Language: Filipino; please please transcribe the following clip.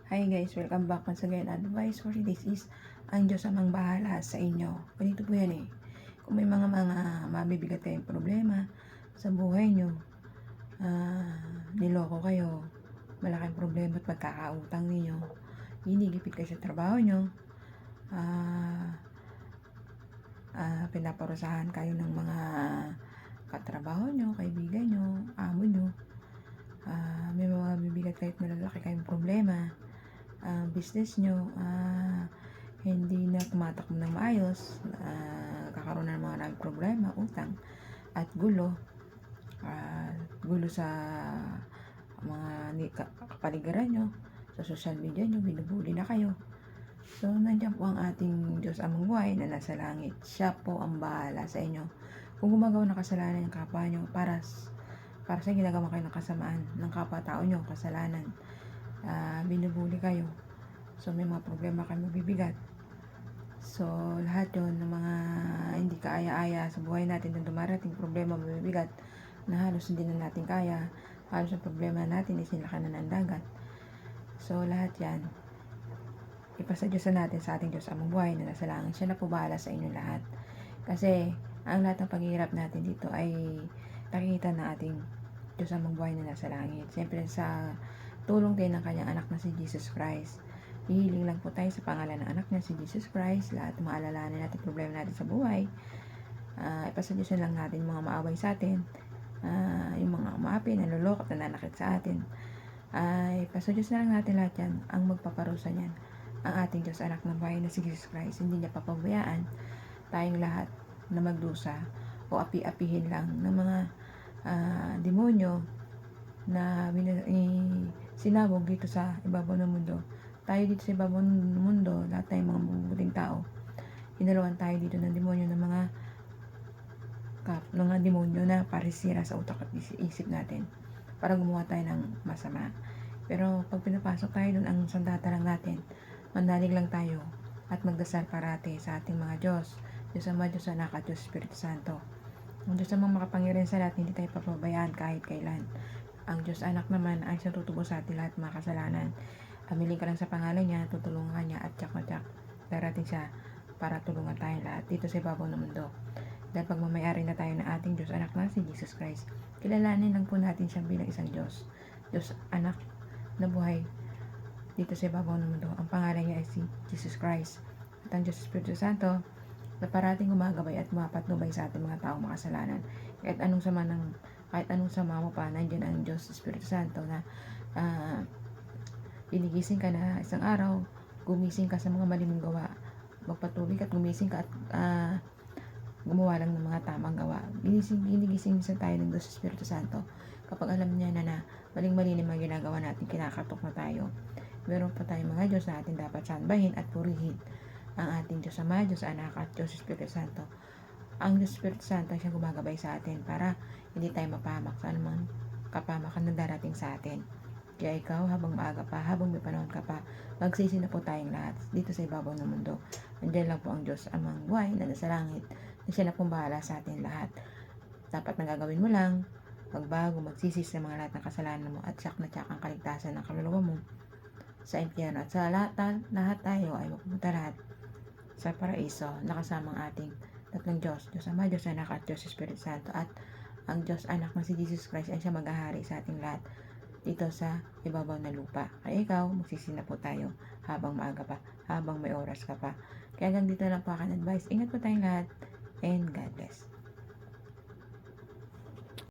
Hi guys, welcome back once again. Advice for this is ang Diyos amang bahala sa inyo. Ganito po yan eh. Kung may mga mabibigat kayong problema sa buhay nyo, niloko kayo, malaking problema at pagkakautang ninyo, hinigipit kayo sa trabaho nyo, pinaparusahan kayo ng mga katrabaho nyo, kaibigan nyo, amo nyo, may mga bibigat kayo at malalaki kayong problema, business nyo hindi na tumatakbo ng maayos, kakaroon ng mga problema, utang at gulo sa mga kapaligiran nyo, sa social media nyo, binubuli na kayo. So nandiyan po ang ating Diyos amang buhay na nasa langit. Siya po ang bahala sa inyo. Kung gumagawa ng kasalanan ng kapwa nyo, para sa ginagawa kayo ng kasamaan ng kapwa-tao nyo, kasalanan, binubuli kayo, so may mga problema kayo mabibigat. So lahat yun ng mga hindi kaaya-aya sa buhay natin na dumarating problema mabibigat na halos hindi na natin kaya, halos ang problema natin is nilakanan ng dagat. So lahat yan ipasadyosan natin sa ating Diyos amang buhay na nasa langit. Siya na po bahala sa inyo lahat, kasi ang lahat ng paghihirap natin dito ay nakikita na ating Diyos amang buhay na nasa langit. Siyempre sa tulong din ng kanyang anak na si Jesus Christ. Hihiling lang po tayo sa pangalan ng anak niya si Jesus Christ. Lahat ng maalalahanin natin, problema natin sa buhay, ipasadyosan lang natin yung mga maaway sa atin, yung mga umaapi, naluloko at nananakit sa atin. Ipasadyosan lang natin lahat yan. Ang magpaparusa niyan, ang ating Diyos anak ng bahay na si Jesus Christ. Hindi niya papabayaan tayong lahat na magdusa o api-apihin lang ng mga demonyo na sinabog dito sa ibabaw ng mundo. Tayo dito sa ibabaw ng mundo, lahat tayong mga mabubuting tao, inalawan tayo dito ng demonyo, ng mga demonyo na parisira sa utak at isip natin para gumawa tayo ng masama. Pero pag pinapasok tayo doon, ang sandata lang natin, mandalig lang tayo at magdasal parati sa ating mga Diyos, Diyos Ama, Diyos Anak at Diyos Espiritu Santo. Ang Diyos Amang makapangyarihan sa lahat, hindi tayo papabayaan kahit kailan. Ang Diyos Anak naman ay siyang tutubos sa ating lahat mga kasalanan. Amiling ka lang sa pangalan niya, tutulungan ka niya, at tsak na tsak darating siya para tulungan tayo lahat dito sa ibabaw ng mundo. Dahil pagmamayari na tayo ng ating Diyos Anak na si Jesus Christ, kilalanin lang po natin siya bilang isang Diyos Anak na buhay dito sa ibabaw ng mundo. Ang pangalan niya ay si Jesus Christ. At ang Diyos Espiritu Santo na parating gumagabay at mapatnubay sa ating mga taong makasalanan. Kahit anong sama mo pa, nandiyan ang Diyos Espiritu Santo na inigising ka na isang araw, gumising ka sa mga mali mong gawa, magpatuloy ka at gumising ka at gumawa lang ng mga tamang gawa. Ginigising sa tayo ng Diyos Espiritu Santo kapag alam niya na maling-mali na mga ginagawa natin, kinakatok na tayo. Meron pa tayong mga Diyos na ating dapat sambahin at purihin, ang ating Diyos Ama, Diyos Anak at Diyos Espiritu Santo. Ang Diyos Espiritu Santo ay siyang gumagabay sa atin para hindi tayo mapahamak sa anumang kapamakan na darating sa atin. Kaya ikaw, habang maaga pa, habang may panahon ka pa, magsisi na po tayong lahat dito sa ibabaw ng mundo. Nandiyan lang po ang Diyos amang buhay na nasa langit, na siya na pong bahala sa atin lahat. Dapat na gagawin mo lang, magbago, magsisi sa mga lahat ng kasalanan mo, at tsak na tsak ang kaligtasan ng kaluluwa mo sa impyerno. At sa lahat tayo ay mapupunta lahat sa paraiso, nakasamang ating tatlong Diyos, Diyos Ama, Diyos Anak at Diyos Espiritu Santo. At ang Diyos Anak na si Jesus Christ ay siya maghahari sa ating lahat dito sa ibabaw na lupa. Kaya ikaw, magsisina po tayo habang maaga pa, habang may oras ka pa. Kaya hanggang dito lang po aking advice. Ingat po tayong lahat, and God bless.